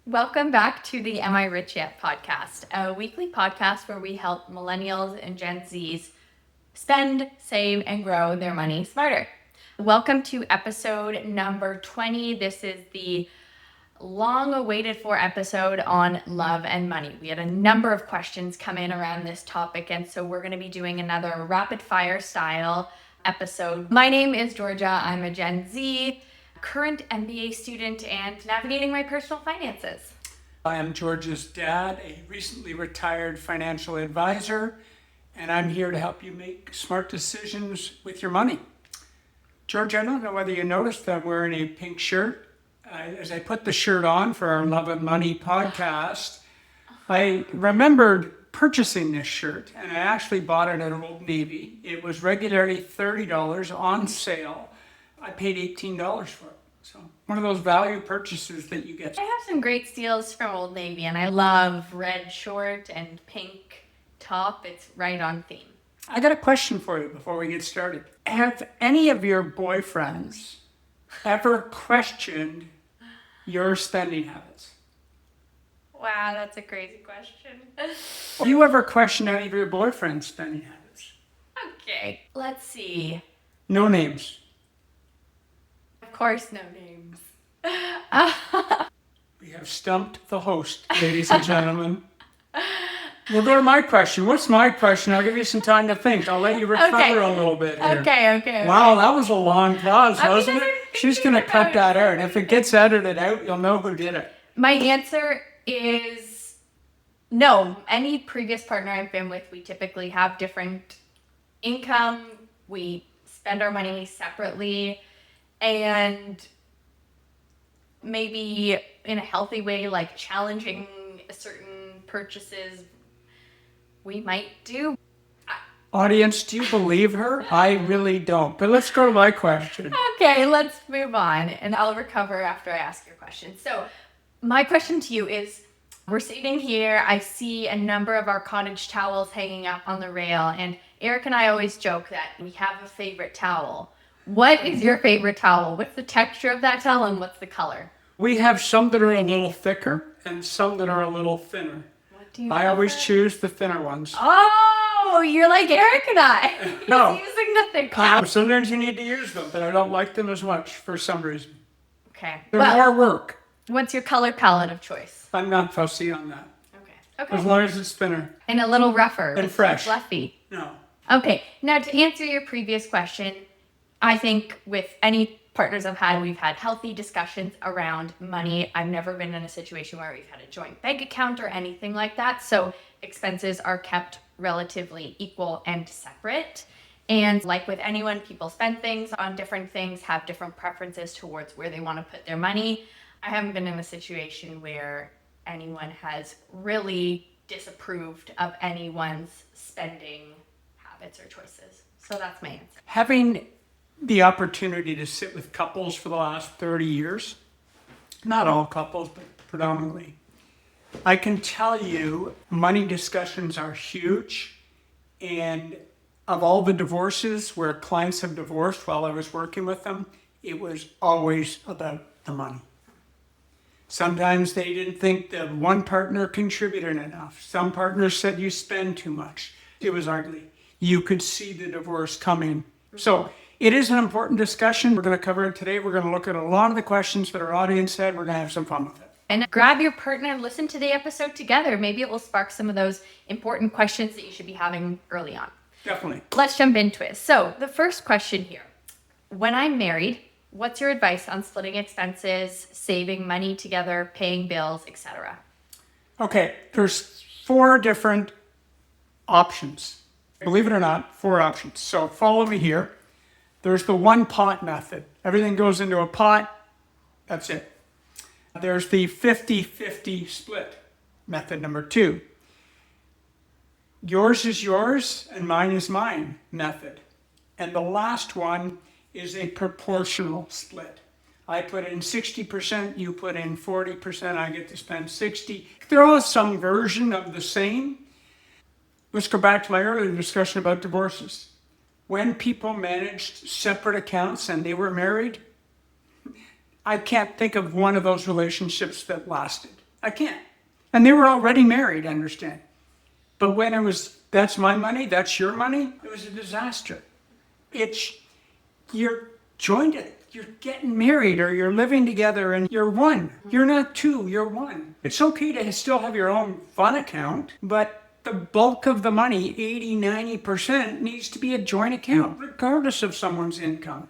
Welcome back to the Am I Rich Yet podcast, a weekly podcast where we help millennials and Gen Zs spend, save, and grow their money smarter. Welcome to episode number 20. This is the long awaited for episode on love and money. We had a number of questions come in around this topic, and so we're going to be doing another rapid fire style episode. My name is Georgia. I'm a Gen Z, current MBA student, and navigating my personal finances. I am Georgia's dad, a recently retired financial advisor, and I'm here to help you make smart decisions with your money. George, I don't know whether you noticed that I'm wearing a pink shirt. As I put the shirt on for our Love and Money podcast, I remembered purchasing this shirt, and I actually bought it at Old Navy. It was regularly $30 on sale. I paid $18 for it. So one of those value purchases that you get. I have some great steals from Old Navy, and I love red short and pink top. It's right on theme. I got a question for you before we get started. Have any of your boyfriends ever questioned your spending habits? Wow, that's a crazy question. Do you ever question any of your boyfriend's spending habits? Okay, let's see. No names. Of course, no names. We have stumped the host, ladies and gentlemen. We'll go to my question. What's my question? I'll give you some time to think. I'll let you recover a little bit here. Okay. Wow, that was a long pause, wasn't it? She's going to cut that out. If it gets edited out, you'll know who did it. My answer is no. Any previous partner I've been with, we typically have different income. We spend our money separately, and maybe in a healthy way, like challenging certain purchases we might do. Audience, do you believe her? I really don't. But let's go to my question. Okay, let's move on, and I'll recover after I ask your question. So my question to you is, we're sitting here, I see a number of our cottage towels hanging up on the rail, and Eric and I always joke that we have a favorite towel. What is your favorite towel? What's the texture of that towel, and what's the color? We have some that are a little thicker and some that are a little thinner. What do you I always choose the thinner ones. Oh, you're like Eric and I. No. He's using the thick towel. Sometimes you need to use them, but I don't like them as much for some reason. Okay. They're Well, more work. what's your color palette of choice? I'm not fussy on that. Okay. As long as it's thinner. And a little rougher. And with fresh. Fluffy. No. Okay, now to answer your previous question, I think with any partners I've had, we've had healthy discussions around money. I've never been in a situation where we've had a joint bank account or anything like that. So expenses are kept relatively equal and separate. And like with anyone, people spend things on different things, have different preferences towards where they want to put their money. I haven't been in a situation where anyone has really disapproved of anyone's spending habits or choices. So that's my answer. Having the opportunity to sit with couples for the last 30 years, not all couples, but predominantly, I can tell you money discussions are huge. And of all the divorces where clients have divorced while I was working with them, it was always about the money. Sometimes they didn't think that one partner contributed enough. Some partners said you spend too much. It was ugly. You could see the divorce coming. So it is an important discussion. We're going to cover it today. We're going to look at a lot of the questions that our audience had. We're going to have some fun with it. And grab your partner and listen to the episode together. Maybe it will spark some of those important questions that you should be having early on. Definitely. Let's jump into it. So the first question here. When I'm married, what's your advice on splitting expenses, saving money together, paying bills, etc.? Okay, there's 4 different options. Believe it or not, 4 options. So follow me here. There's the one pot method. Everything goes into a pot. That's it. There's the 50-50 split method number 2. Yours is yours and mine is mine method. And the last one is a proportional split. I put in 60%, you put in 40%, I get to spend 60. They're all some version of the same. Let's go back to my earlier discussion about divorces. When people managed separate accounts and they were married, I can't think of one of those relationships that lasted. I can't. And they were already married, understand. But when it was, that's my money, that's your money, it was a disaster. It's, you're joined, you're getting married or you're living together and you're one. You're not two, you're one. It's okay to still have your own fun account, but the bulk of the money, 80-90%, needs to be a joint account, regardless of someone's income.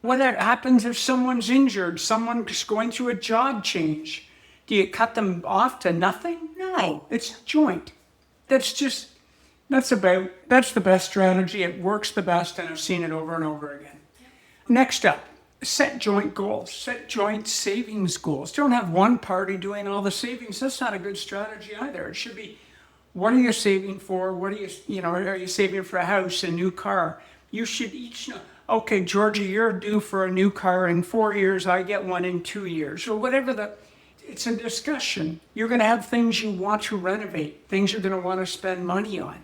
What happens if someone's injured, someone's going through a job change? Do you cut them off to nothing? No, it's joint. That's the best strategy. It works the best, and I've seen it over and over again. Next up, set joint goals, set joint savings goals. Don't have one party doing all the savings. That's not a good strategy either. It should be, what are you saving for? What are are you saving for a house, a new car? You should each know, okay, Georgie, you're due for a new car in 4 years. I get one in 2 years, or whatever it's a discussion. You're going to have things you want to renovate, things you're going to want to spend money on.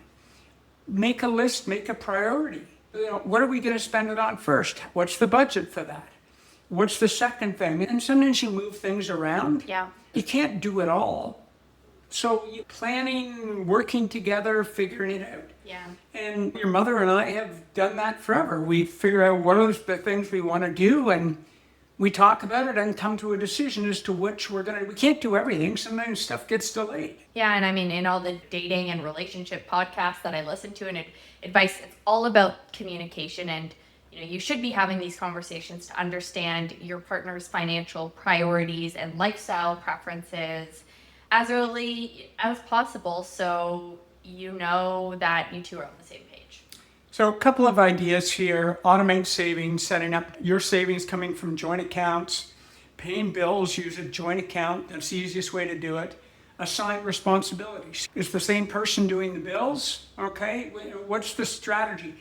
Make a list, make a priority. What are we going to spend it on first? What's the budget for that? What's the second thing? And sometimes you move things around. Yeah. You can't do it all. So planning, working together, figuring it out. Yeah. And your mother and I have done that forever. We figure out what are the things we want to do, and we talk about it and come to a decision as to which we can't do everything. Sometimes stuff gets delayed. Yeah, and I mean, in all the dating and relationship podcasts that I listen to and advice, it's all about communication. And, you should be having these conversations to understand your partner's financial priorities and lifestyle preferences as early as possible, so you know that you two are on the same page. So a couple of ideas here: automate savings, setting up your savings coming from joint accounts, paying bills, use a joint account. That's the easiest way to do it. Assign responsibilities. Is the same person doing the bills? Okay, what's the strategy?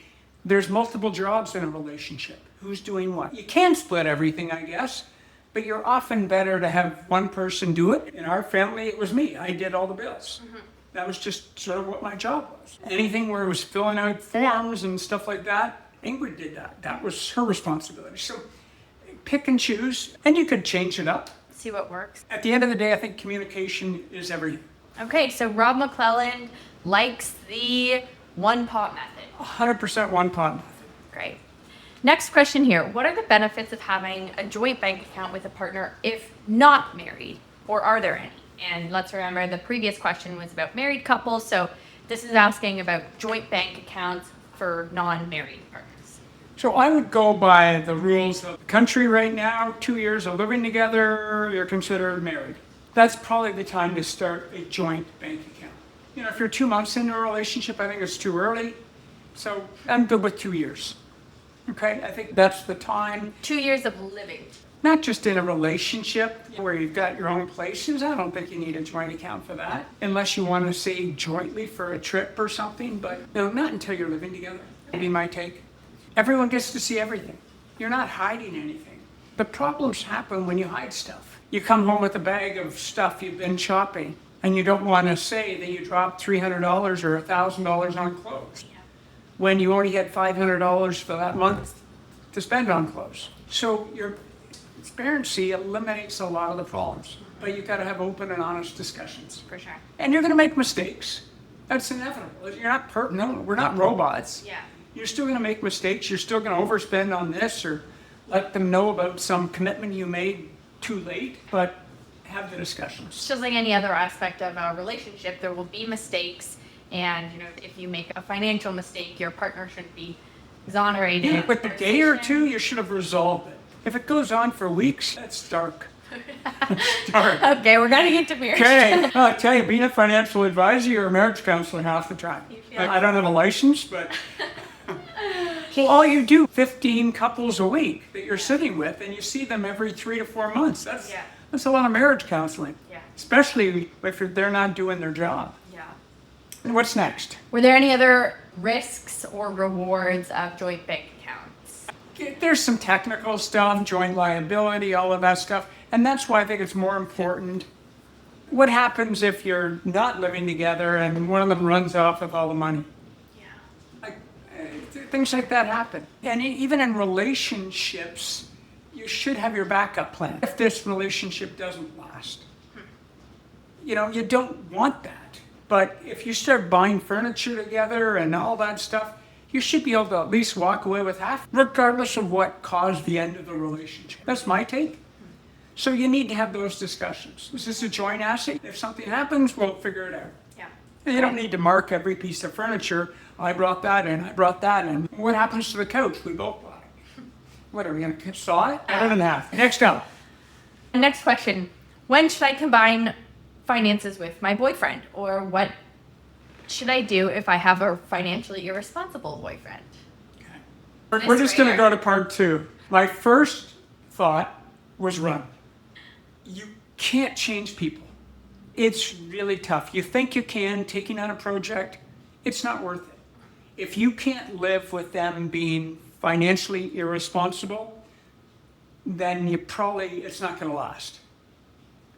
There's multiple jobs in a relationship. Who's doing what? You can split everything, I guess, but you're often better to have one person do it. In our family, it was me. I did all the bills. Mm-hmm. That was just sort of what my job was. Anything where it was filling out forms and stuff like that, Ingrid did that. That was her responsibility. So pick and choose, and you could change it up. See what works. At the end of the day, I think communication is everything. Okay, so Rob McClelland likes the one pot method. 100% one pot method. Great. Next question here. What are the benefits of having a joint bank account with a partner if not married, or are there any? And let's remember the previous question was about married couples, so this is asking about joint bank accounts for non-married partners. So I would go by the rules of the country right now. 2 years of living together, you're considered married. That's probably the time to start a joint bank account. If you're 2 months into a relationship, I think it's too early. So I'm good with 2 years. Okay, I think that's the time. 2 years of living. Not just in a relationship where you've got your own places. I don't think you need a joint account for that, unless you want to save jointly for a trip or something. But not until you're living together. That'd be my take. Everyone gets to see everything. You're not hiding anything. The problems happen when you hide stuff. You come home with a bag of stuff you've been shopping, and you don't want to say that you dropped $300 or $1,000 on clothes when you only had $500 for that month to spend on clothes. So your transparency eliminates a lot of the problems, but you've got to have open and honest discussions. For sure. And you're going to make mistakes. That's inevitable. You're not we're not robots. Yeah. You're still going to make mistakes. You're still going to overspend on this, or let them know about some commitment you made too late, but have the discussions. It's just like any other aspect of a relationship, there will be mistakes. And, if you make a financial mistake, your partner shouldn't be exonerated. Yeah, but a day or two, you should have resolved it. If it goes on for weeks, that's dark. Dark. Okay, we're going to get to marriage. Okay. I'll tell you, being a financial advisor, you're a marriage counselor half the time. I don't have a license, but... So all you do, 15 couples a week that you're sitting with, and you see them every 3 to 4 months. That's a lot of marriage counseling. Yeah. Especially if they're not doing their job. Yeah. What's next? Were there any other risks or rewards of joint bank accounts? There's some technical stuff, joint liability, all of that stuff. And that's why I think it's more important. What happens if you're not living together and one of them runs off with all the money? Yeah. Things like that happen. And even in relationships, you should have your backup plan if this relationship doesn't last. You don't want that. But if you start buying furniture together and all that stuff, you should be able to at least walk away with half, regardless of what caused the end of the relationship. That's my take. So you need to have those discussions. Is this a joint asset? If something happens, we'll figure it out. Yeah. And you don't need to mark every piece of furniture. I brought that in, I brought that in. What happens to the couch? We both bought it. What, are we going to saw it? Cut it in half. Next up. Next question. When should I combine finances with my boyfriend? Or what should I do if I have a financially irresponsible boyfriend? Okay. We're just going to go to part 2. My first thought was run. You can't change people. It's really tough. You think you can, taking on a project, it's not worth it. If you can't live with them being financially irresponsible, then it's not going to last.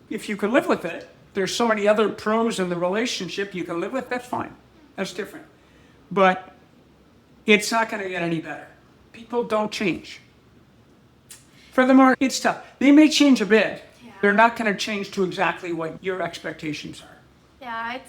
If you can live with it, there's so many other pros in the relationship you can live with, that's fine. That's different. But it's not going to get any better. People don't change. Furthermore, it's tough. They may change a bit. Yeah. They're not going to change to exactly what your expectations are. Yeah,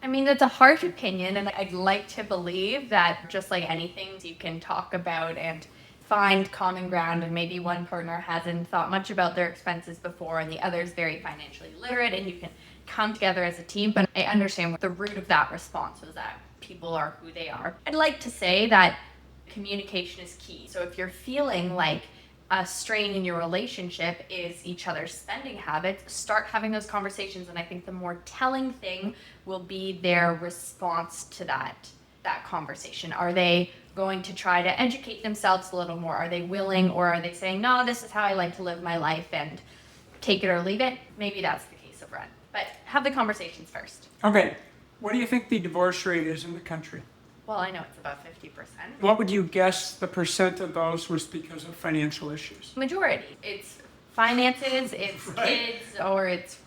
that's a harsh opinion, and I'd like to believe that just like anything, you can talk about and find common ground, and maybe one partner hasn't thought much about their expenses before and the other's very financially literate, and you can come together as a team. But I understand what the root of that response was, that people are who they are. I'd like to say that communication is key. So if you're feeling like a strain in your relationship is each other's spending habits, start having those conversations. And I think the more telling thing will be their response to that conversation. Are they going to try to educate themselves a little more? Are they willing, or are they saying, no, this is how I like to live my life and take it or leave it? Maybe that's the case of run. But have the conversations first. Okay. What do you think the divorce rate is in the country? Well, I know it's about 50%. What would you guess the percent of those was because of financial issues? Majority. It's finances, it's right. Kids, or it's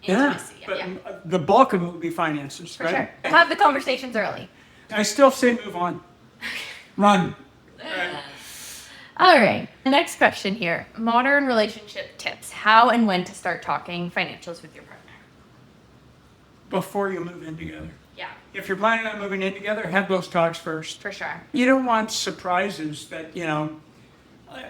intimacy. Yeah, but the bulk of it would be finances, For right? sure. Have the conversations early. I still say move on. Run. All right. Next question here. Modern relationship tips. How and when to start talking financials with your partner. Before you move in together. Yeah. If you're planning on moving in together, have those talks first. For sure. You don't want surprises that,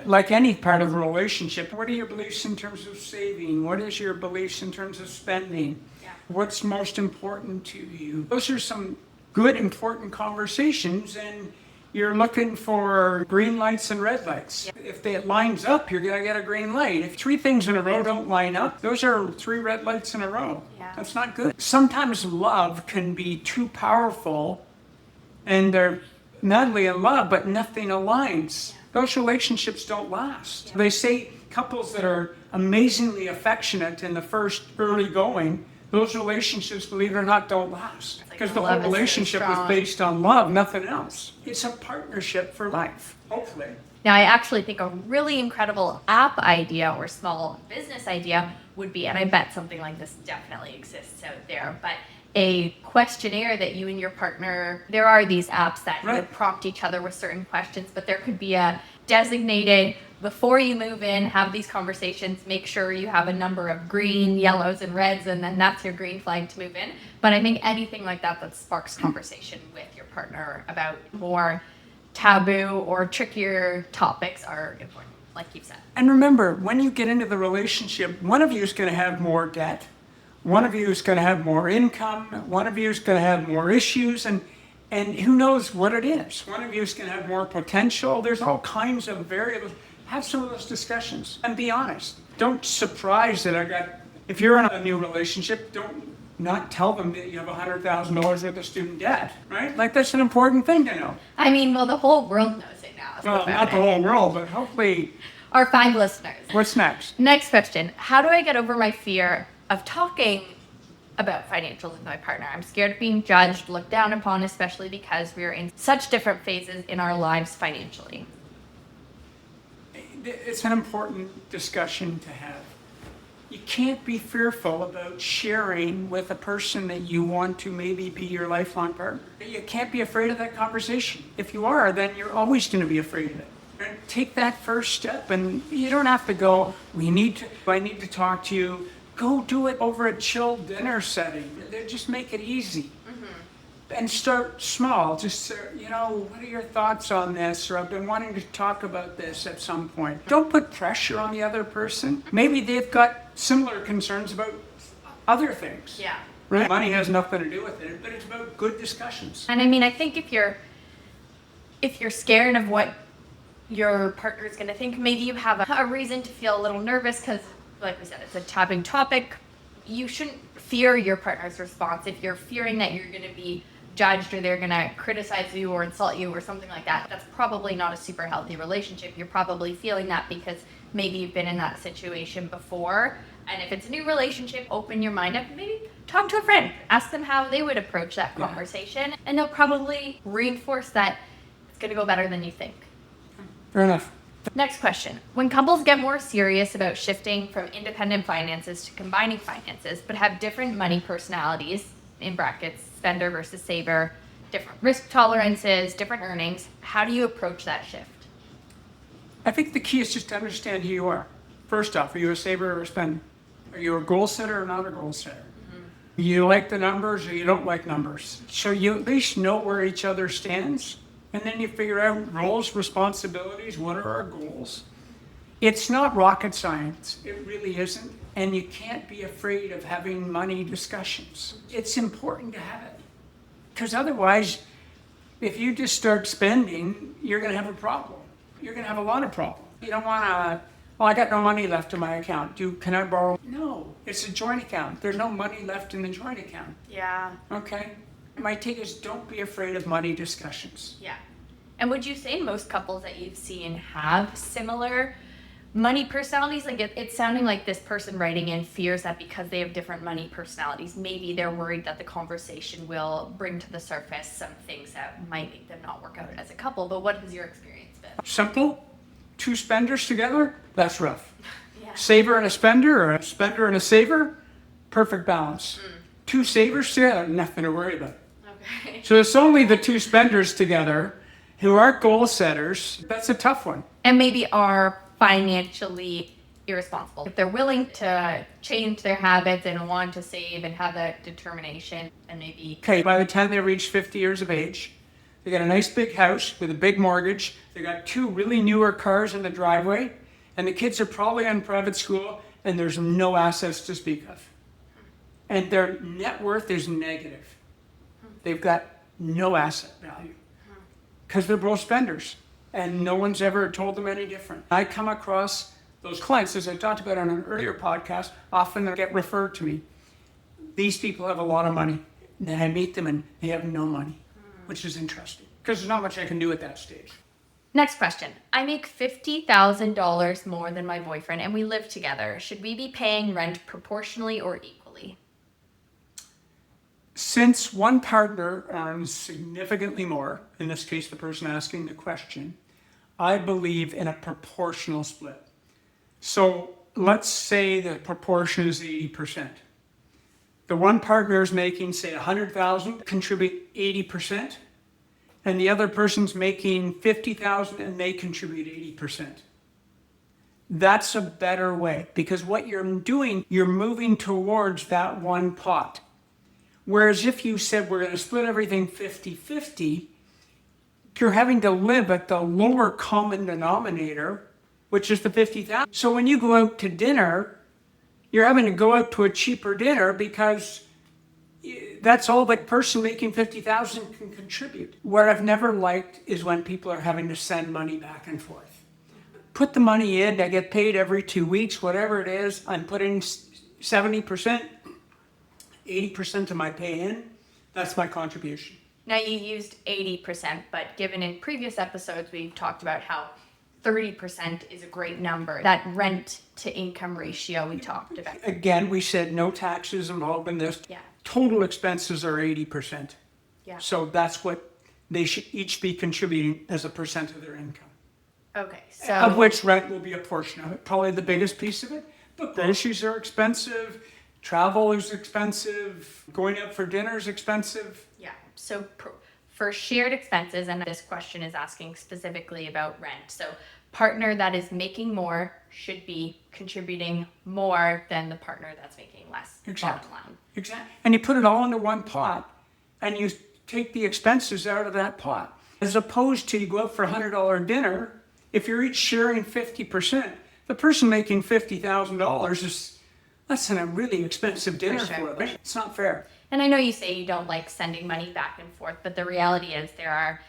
like any part of a relationship, what are your beliefs in terms of saving? What is your beliefs in terms of spending? Yeah. What's most important to you? Those are some good, important conversations, and you're looking for green lights and red lights. Yeah. If it lines up, you're going to get a green light. If 3 things in a row don't line up, those are 3 red lights in a row. Yeah. That's not good. Sometimes love can be too powerful, and they're madly in love, but nothing aligns. Yeah. Those relationships don't last. Yeah. They say couples that are amazingly affectionate in the first early going, those relationships, believe it or not, don't last. Because the whole relationship was based on love, nothing else. It's a partnership for life, hopefully. Now, I actually think a really incredible app idea or small business idea would be, and I bet something like this definitely exists out there, but a questionnaire that you and your partner, there are these apps that would prompt each other with certain questions, but there could be a designated, before you move in, have these conversations, make sure you have a number of green, yellows, and reds, and then that's your green flag to move in. But I think anything like that sparks conversation with your partner about more taboo or trickier topics are important, like you said. And remember, when you get into the relationship, one of you is going to have more debt, one of you is going to have more income, one of you is going to have more issues, and who knows what it is. One of you is going to have more potential. There's all kinds of variables. Have some of those discussions and be honest. Don't surprise that if you're in a new relationship, don't not tell them that you have $100,000 worth of student debt, right? Like, that's an important thing to know. I mean, well, the whole world knows it now. Well, not the whole world, but hopefully. Our 5 listeners. What's next? Next question. How do I get over my fear of talking about financials with my partner? I'm scared of being judged, looked down upon, especially because we're in such different phases in our lives financially. It's an important discussion to have. You can't be fearful about sharing with a person that you want to maybe be your lifelong partner. You can't be afraid of that conversation. If you are, then you're always going to be afraid of it. And take that first step, and you don't have to go, I need to talk to you. go do it over a chill dinner setting. Just make it easy. And start small. Just, what are your thoughts on this? Or I've been wanting to talk about this at some point. Don't put pressure on the other person. Maybe they've got similar concerns about other things. Yeah. Right? Money has nothing to do with it, but it's about good discussions. And I mean, I think if you're scared of what your partner is going to think, maybe you have a reason to feel a little nervous because, like we said, it's a taboo topic. You shouldn't fear your partner's response. If you're fearing that you're going to be judged or they're going to criticize you or insult you or something like that, that's probably not a super healthy relationship. You're probably feeling that because maybe you've been in that situation before. And if it's a new relationship, open your mind up. Maybe talk to a friend. Ask them how they would approach that conversation. And they'll probably reinforce that it's going to go better than you think. Fair enough. Next question. When couples get more serious about shifting from independent finances to combining finances, but have different money personalities, in brackets, spender versus saver, different risk tolerances, different earnings, how do you approach that shift? I think the key is just to understand who you are. First off, are you a saver or a spender? Are you a goal setter or not a goal setter? You like the numbers or you don't like numbers? So you at least know where each other stands, and then you figure out roles, responsibilities, what are our goals? It's not rocket science. It really isn't. And you can't be afraid of having money discussions. It's important to have it. Because otherwise, if you just start spending, you're going to have a problem. You're going to have a lot of problems. You don't want to, well, I got no money left in my account. Can I borrow? No, it's a joint account. There's no money left in the joint account. Yeah. Okay? My take is don't be afraid of money discussions. Yeah. And would you say most couples that you've seen have similar money personalities? Like it's sounding like this person writing in fears that because they have different money personalities, maybe they're worried that the conversation will bring to the surface some things that might make them not work out as a couple. But what has your experience been? Simple. Two spenders together, that's rough. Yeah. Saver and a spender, or a spender and a saver, perfect balance. Two savers together, nothing to worry about. Okay. So it's only the two spenders together who are goal setters. That's a tough one. And maybe are financially irresponsible. If they're willing to change their habits and want to save and have that determination, and maybe... Okay, by the time they reach 50 years of age, they got a nice big house with a big mortgage. They got two really newer cars in the driveway, and the kids are probably in private school, and there's no assets to speak of. And their net worth is negative. They've got no asset value because they're both spenders. And no one's ever told them any different. I come across those clients, as I talked about on an earlier podcast, often they get referred to me. These people have a lot of money. Then I meet them and they have no money, which is interesting because there's not much I can do at that stage. Next question. I make $50,000 more than my boyfriend and we live together. Should we be paying rent proportionally or equally? Since one partner earns significantly more, in this case the person asking the question, I believe in a proportional split. So let's say the proportion is 80%. The one partner is making, say, $100,000, contribute 80%, and the other person's making $50,000 and they contribute 80%. That's a better way because what you're doing, you're moving towards that one pot. Whereas if you said we're going to split everything 50-50, you're having to live at the lower common denominator, which is the $50,000. So when you go out to dinner, you're having to go out to a cheaper dinner because that's all the person making $50,000 can contribute. What I've never liked is when people are having to send money back and forth. Put the money in, I get paid every 2 weeks, whatever it is, I'm putting 70%. 80% of my pay in, that's my contribution. Now you used 80%, but given in previous episodes, we've talked about how 30% is a great number. That rent to income ratio we talked about. Again, we said no taxes involved in this. Yeah. Total expenses are 80%. Yeah. So that's what they should each be contributing as a percent of their income. Okay, so... Of which rent will be a portion of it, probably the biggest piece of it. But groceries are expensive. Travel is expensive. Going out for dinner is expensive. Yeah. So for shared expenses, and this question is asking specifically about rent. So partner that is making more should be contributing more than the partner that's making less. Exactly. Bottom line. Exactly. And you put it all into one pot and you take the expenses out of that pot. As opposed to you go out for a $100 dinner, if you're each sharing 50%, the person making $50,000 is that's a really expensive dinner for them. It's not fair. And I know you say you don't like sending money back and forth, but the reality is there are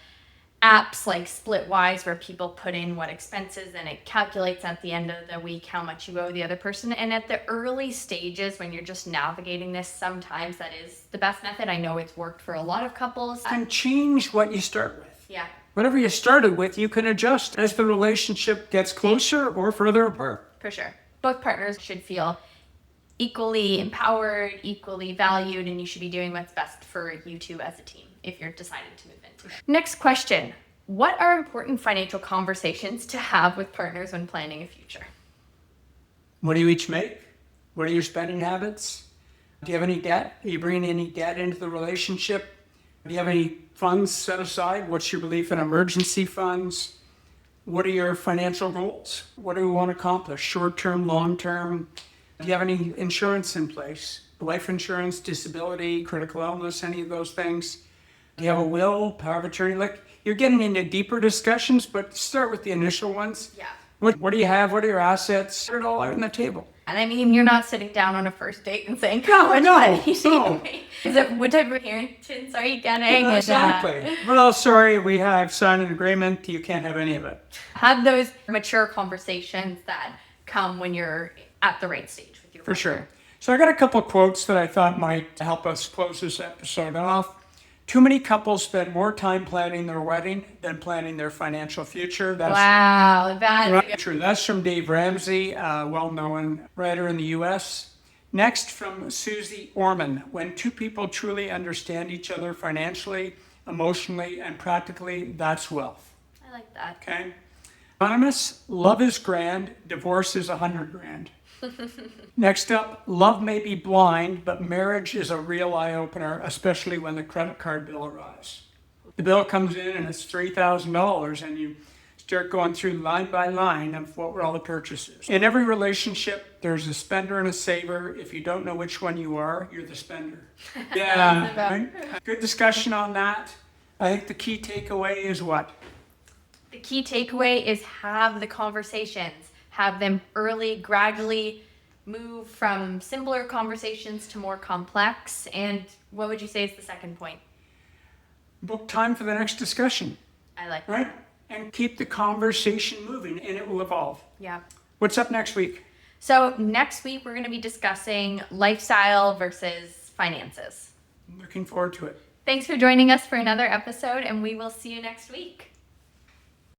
apps like Splitwise where people put in what expenses and it calculates at the end of the week how much you owe the other person. And at the early stages when you're just navigating this, sometimes that is the best method. I know it's worked for a lot of couples. And change what you start with. Yeah. Whatever you started with, you can adjust as the relationship gets closer or further apart. For sure. Both partners should feel equally empowered, equally valued, and you should be doing what's best for you two as a team if you're deciding to move into it. Next question. What are important financial conversations to have with partners when planning a future? What do you each make? What are your spending habits? Do you have any debt? Are you bringing any debt into the relationship? Do you have any funds set aside? What's your belief in emergency funds? What are your financial goals? What do you want to accomplish? Short-term, long-term? Do you have any insurance in place? Life insurance, disability, critical illness, any of those things? Do you have a will, power of attorney? Like, you're getting into deeper discussions, but start with the initial ones. Yeah. What do you have? What are your assets? Put it all out on the table. And I mean, you're not sitting down on a first date and saying, No, how much no, money do you no. pay? Is it, what type of inheritance are you getting? Exactly. Well, sorry, we have signed an agreement. You can't have any of it. Have those mature conversations that come when you're at the right stage with your For partner. sure. So I got a couple of quotes that I thought might help us close this episode off. Too many couples spend more time planning their wedding than planning their financial future. That's Wow, that's right. True. That's from Dave Ramsey, a well-known writer in the U.S. Next, from Susie Orman. When two people truly understand each other financially, emotionally, and practically, that's wealth. I like that. Okay? Anonymous, love is grand, divorce is 100 grand. Next up, love may be blind, but marriage is a real eye-opener, especially when the credit card bill arrives. The bill comes in and it's $3,000 and you start going through line by line of what were all the purchases. In every relationship, there's a spender and a saver. If you don't know which one you are, you're the spender. Yeah, right? Good discussion on that. I think the key takeaway is what? The key takeaway is have the conversations. Have them early, gradually move from simpler conversations to more complex. And what would you say is the second point? Book time for the next discussion, I like right? And keep the conversation moving and it will evolve. Yeah. What's up next week? So next week, we're going to be discussing lifestyle versus finances. Looking forward to it. Thanks for joining us for another episode, and we will see you next week.